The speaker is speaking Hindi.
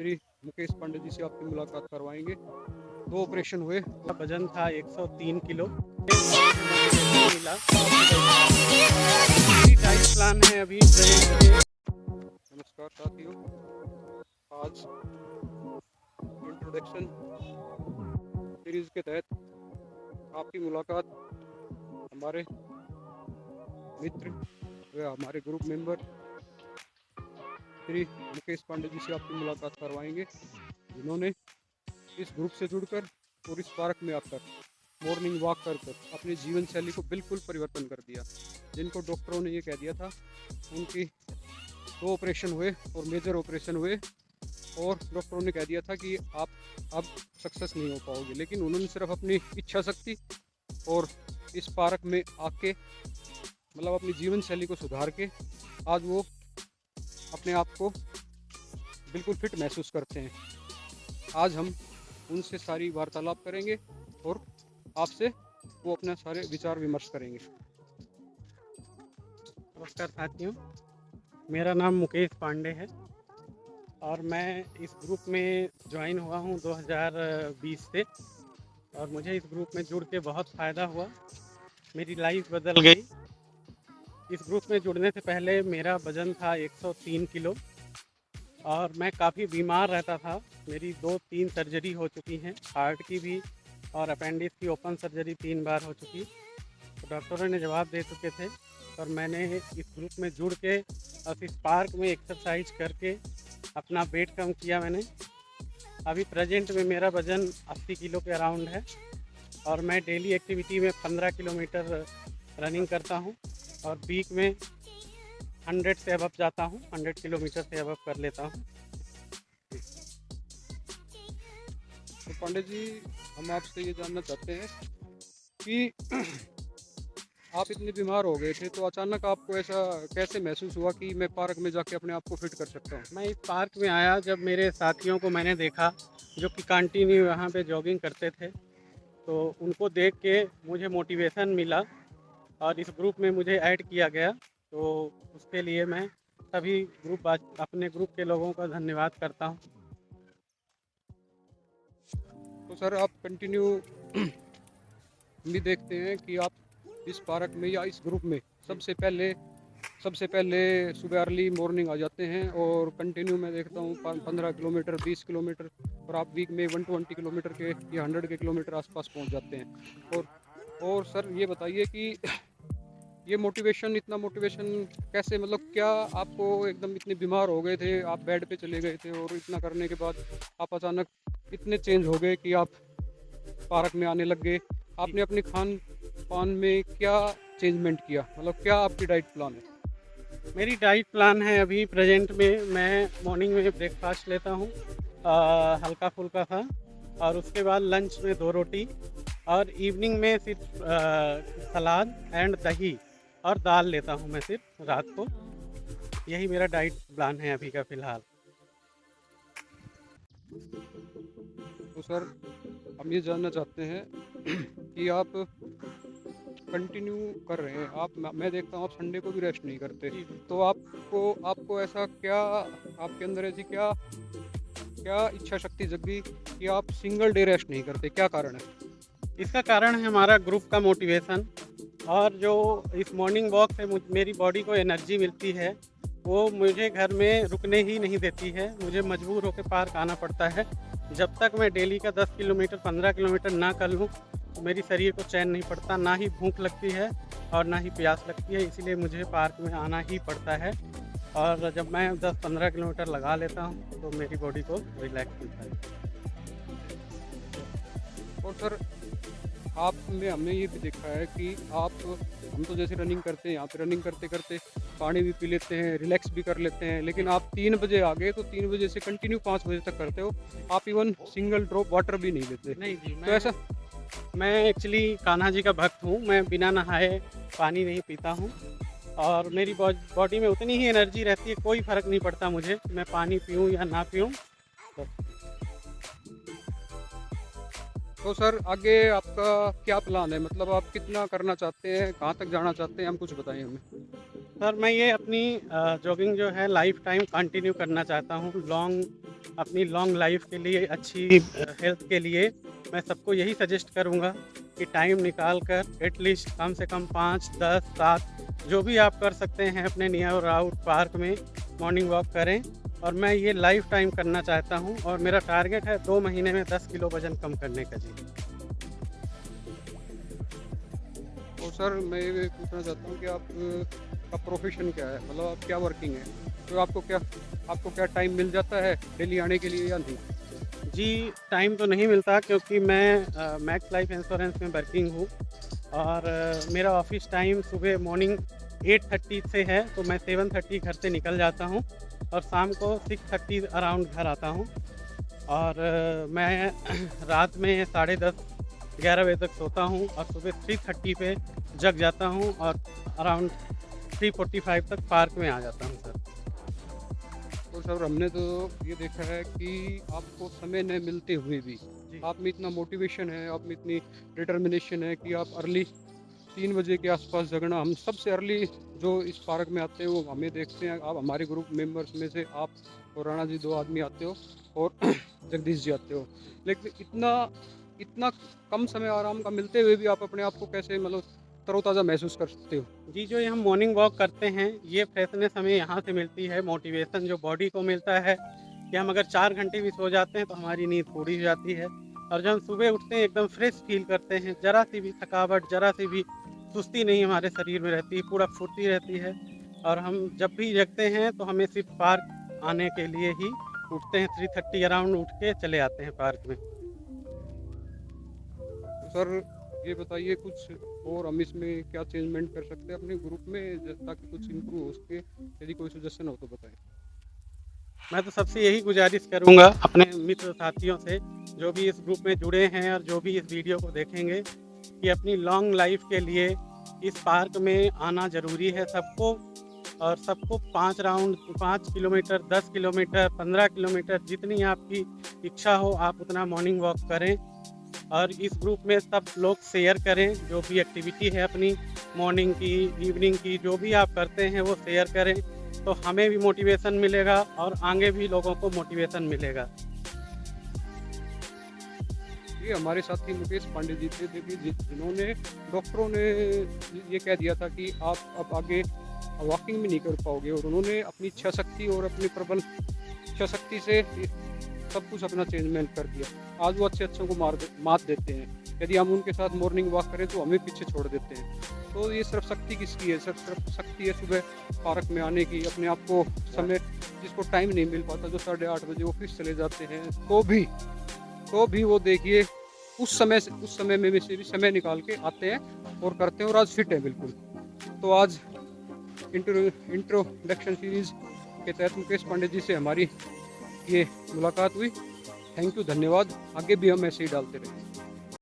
श्री मुकेश पांडे जी से आपकी मुलाकात करवाएंगे। 2 ऑपरेशन हुए। वजन था 103 किलो। मिला। मेरी डाइट प्लान है अभी नमस्कार साथियों, आज इंट्रोडक्शन सीरीज के तहत आपकी मुलाकात हमारे मित्र व हमारे ग्रुप मेंबर श्री मुकेश पांडे जी से आपकी मुलाकात करवाएंगे, जिन्होंने इस ग्रुप से जुड़कर और इस पार्क में आकर मॉर्निंग वॉक कर अपनी जीवन शैली को बिल्कुल परिवर्तन कर दिया। जिनको डॉक्टरों ने ये कह दिया था, उनकी 2 ऑपरेशन हुए और मेजर ऑपरेशन हुए और डॉक्टरों ने कह दिया था कि आप अब सक्सेस नहीं हो पाओगे, लेकिन उन्होंने सिर्फ अपनी इच्छा शक्ति और इस पार्क में आके मतलब अपनी जीवन शैली को सुधार के आज वो अपने आप को बिल्कुल फिट महसूस करते हैं। आज हम उनसे सारी वार्तालाप करेंगे और आपसे वो अपना सारे विचार विमर्श करेंगे। नमस्कार साथियों, मेरा नाम मुकेश पांडे है और मैं इस ग्रुप में ज्वाइन हुआ हूँ 2020 से और मुझे इस ग्रुप में जुड़ के बहुत फ़ायदा हुआ। मेरी लाइफ बदल गई। इस ग्रुप में जुड़ने से पहले मेरा वज़न था 103 किलो और मैं काफ़ी बीमार रहता था। मेरी 2-3 सर्जरी हो चुकी हैं, हार्ट की भी और अपेंडिक्स की ओपन सर्जरी 3 बार हो चुकी। तो डॉक्टरों ने जवाब दे चुके थे और मैंने इस ग्रुप में जुड़ के और इस पार्क में एक्सरसाइज करके अपना वेट कम किया मैंने। अभी प्रेजेंट में मेरा वज़न 80 किलो के अराउंड है और मैं डेली एक्टिविटी में 15 किलोमीटर रनिंग करता हूँ और वीक में 100 से अबव जाता हूँ, 100 किलोमीटर से अबव कर लेता हूँ। तो पांडे जी, हम आपसे ये जानना चाहते हैं कि आप इतने बीमार हो गए थे, तो अचानक आपको ऐसा कैसे महसूस हुआ कि मैं पार्क में जाके अपने आप को फिट कर सकता हूँ? मैं इस पार्क में आया जब मेरे साथियों को मैंने देखा जो कि कंटिन्यू यहाँ पे जॉगिंग करते थे, तो उनको देख के मुझे मोटिवेशन मिला और इस ग्रुप में मुझे ऐड किया गया। तो उसके लिए मैं सभी अपने ग्रुप के लोगों का धन्यवाद करता हूँ। तो सर, आप कंटिन्यू भी देखते हैं कि आप इस पार्क में या इस ग्रुप में सबसे पहले सुबह अर्ली मॉर्निंग आ जाते हैं और कंटिन्यू मैं देखता हूँ 15 किलोमीटर 20 किलोमीटर और आप वीक में 120 किलोमीटर के या 100 के किलोमीटर आसपास पहुँच जाते हैं। और सर ये बताइए कि ये इतना मोटिवेशन कैसे, मतलब क्या आपको एकदम इतने बीमार हो गए थे, आप बेड पे चले गए थे और इतना करने के बाद आप अचानक इतने चेंज हो गए कि आप पार्क में आने लग गए? आपने अपने खान पान में क्या चेंजमेंट किया, मतलब क्या आपकी डाइट प्लान है? मेरी डाइट प्लान है अभी प्रेजेंट में मैं मॉर्निंग में ब्रेकफास्ट लेता हूँ हल्का फुल्का सा और उसके बाद लंच में 2 रोटी और इवनिंग में सिर्फ सलाद एंड दही और दाल लेता हूँ मैं सिर्फ रात को। यही मेरा डाइट प्लान है अभी का फ़िलहाल। तो सर, हम ये जानना चाहते हैं कि आप कंटिन्यू कर रहे हैं, मैं देखता हूँ आप संडे को भी रेस्ट नहीं करते, तो आपको ऐसा क्या आपके अंदर ऐसी क्या इच्छा शक्ति जगी कि आप सिंगल डे रेस्ट नहीं करते? क्या कारण है? इसका कारण है हमारा ग्रुप का मोटिवेशन और जो इस मॉर्निंग वॉक से मेरी बॉडी को एनर्जी मिलती है, वो मुझे घर में रुकने ही नहीं देती है। मुझे मजबूर होकर पार्क आना पड़ता है। जब तक मैं डेली का 10 किलोमीटर 15 किलोमीटर ना कर लूँ तो मेरी शरीर को चैन नहीं पड़ता, ना ही भूख लगती है और ना ही प्यास लगती है। इसीलिए मुझे पार्क में आना ही पड़ता है और जब मैं 10-15 किलोमीटर लगा लेता हूँ तो मेरी बॉडी को रिलैक्स मिलता है। और सर, हमने ये भी देखा है कि हम तो जैसे रनिंग करते हैं, यहाँ पे रनिंग करते करते पानी भी पी लेते हैं, रिलैक्स भी कर लेते हैं, लेकिन आप 3 बजे आ गए तो 3 बजे से कंटिन्यू 5 बजे तक करते हो, आप इवन सिंगल ड्रॉप वाटर भी नहीं लेते। नहीं जी, तो ऐसा मैं एक्चुअली कान्हा जी का भक्त हूँ। मैं बिना नहाए पानी नहीं पीता हूँ और मेरी बॉडी में उतनी ही एनर्जी रहती है, कोई फ़र्क नहीं पड़ता मुझे मैं पानी पीऊँ या ना पीऊँ। तो सर, आगे आपका क्या प्लान है, मतलब आप कितना करना चाहते हैं, कहाँ तक जाना चाहते हैं, हम कुछ बताइए हमें। सर, मैं ये अपनी जॉगिंग जो है लाइफ टाइम कंटिन्यू करना चाहता हूँ। लॉन्ग अपनी लॉन्ग लाइफ के लिए, अच्छी हेल्थ के लिए मैं सबको यही सजेस्ट करूँगा कि टाइम निकाल कर एटलीस्ट कम से कम 5, 10, 7 जो भी आप कर सकते हैं अपने नियर आउट पार्क में मॉर्निंग वॉक करें। और मैं ये लाइफ टाइम करना चाहता हूँ और मेरा टारगेट है 2 महीने में 10 किलो वज़न कम करने का जी। और सर मैं ये पूछना चाहता हूँ कि आप का प्रोफेशन क्या है, मतलब आप क्या वर्किंग है, तो आपको क्या टाइम मिल जाता है डेली आने के लिए या नहीं? जी, टाइम तो नहीं मिलता क्योंकि मैं मैक्स लाइफ इंश्योरेंस में वर्किंग हूँ और मेरा ऑफिस टाइम सुबह मॉर्निंग 8:30 से है, तो मैं 7:30 घर से निकल जाता हूँ और शाम को 6:30 अराउंड घर आता हूँ। और मैं रात में 10:30 11 बजे तक सोता हूँ और सुबह 3:30 पे जग जाता हूँ और अराउंड 3:45 तक पार्क में आ जाता हूँ सर। तो सर हमने तो ये देखा है कि आपको समय न मिलते हुए भी जी। आप में इतना मोटिवेशन है, आप में इतनी डिटर्मिनेशन है कि आप अर्ली 3 बजे के आसपास जगना, हम सबसे अर्ली जो इस पार्क में आते हैं वो हमें देखते हैं। आप हमारे ग्रुप मेंबर्स में से आप और राणा जी 2 आदमी आते हो और जगदीश जी आते हो, लेकिन इतना इतना कम समय आराम का मिलते हुए भी आप अपने आप को कैसे मतलब तरोताज़ा महसूस कर सकते हो? जी, जो ये हम मॉर्निंग वॉक करते हैं, ये फ्रेशनेस हमें यहाँ से मिलती है, मोटिवेशन जो बॉडी को मिलता है कि हम अगर 4 घंटे भी सो जाते हैं तो हमारी नींद पूरी हो जाती है। और जब हम सुबह उठते हैं एकदम फ्रेश फ़ील करते हैं, ज़रा-सी भी थकावट, ज़रा-सी भी सुस्ती नहीं हमारे शरीर में रहती, पूरा फुर्ती रहती है। और हम जब भी जगते हैं तो हमें सिर्फ़ पार्क आने के लिए ही उठते हैं, 3:30 अराउंड उठ के चले आते हैं पार्क में। तो सर ये बताइए कुछ और हम इसमें क्या चेंजमेंट कर सकते हैं अपने ग्रुप में ताकि कुछ इम्प्रूव हो सके? यदि कोई सजेशन हो तो बताएं। मैं तो सबसे यही गुजारिश करूँगा अपने मित्र साथियों से, जो भी इस ग्रुप में जुड़े हैं और जो भी इस वीडियो को देखेंगे, कि अपनी लॉन्ग लाइफ के लिए इस पार्क में आना ज़रूरी है सबको। और सबको 5 किलोमीटर, 10 किलोमीटर, 15 किलोमीटर जितनी आपकी इच्छा हो आप उतना मॉर्निंग वॉक करें। और इस ग्रुप में सब लोग शेयर करें, जो भी एक्टिविटी है अपनी मॉर्निंग की, इवनिंग की, जो भी आप करते हैं वो शेयर करें, तो हमें भी मोटिवेशन मिलेगा और आगे भी लोगों को मोटिवेशन मिलेगा। ये हमारे साथी मुकेश पांडे जी थे, देखिए जिन्होंने डॉक्टरों ने ये कह दिया था कि आप अब आगे वॉकिंग भी नहीं कर पाओगे, और उन्होंने अपनी इच्छा शक्ति और अपनी प्रबल इच्छा शक्ति से सब कुछ अपना चेंजमेंट कर दिया। आज वो अच्छे को मात देते हैं। यदि हम उनके साथ मॉर्निंग वॉक करें तो हमें पीछे छोड़ देते हैं। तो ये सिर्फ शक्ति किसकी है? सिर्फ शक्ति है सुबह पार्क में आने की, अपने आप को समय, जिसको टाइम नहीं मिल पाता, जो 8:30 बजे ऑफिस चले जाते हैं, तो भी वो देखिए उस समय में से भी समय निकाल के आते हैं और करते हैं, और आज फिट है बिल्कुल। तो आज इंट्रोडक्शन सीरीज के तहत मुकेश पांडे जी से हमारी ये मुलाकात हुई। थैंक यू, धन्यवाद। आगे भी हम ऐसे ही डालते रहेंगे।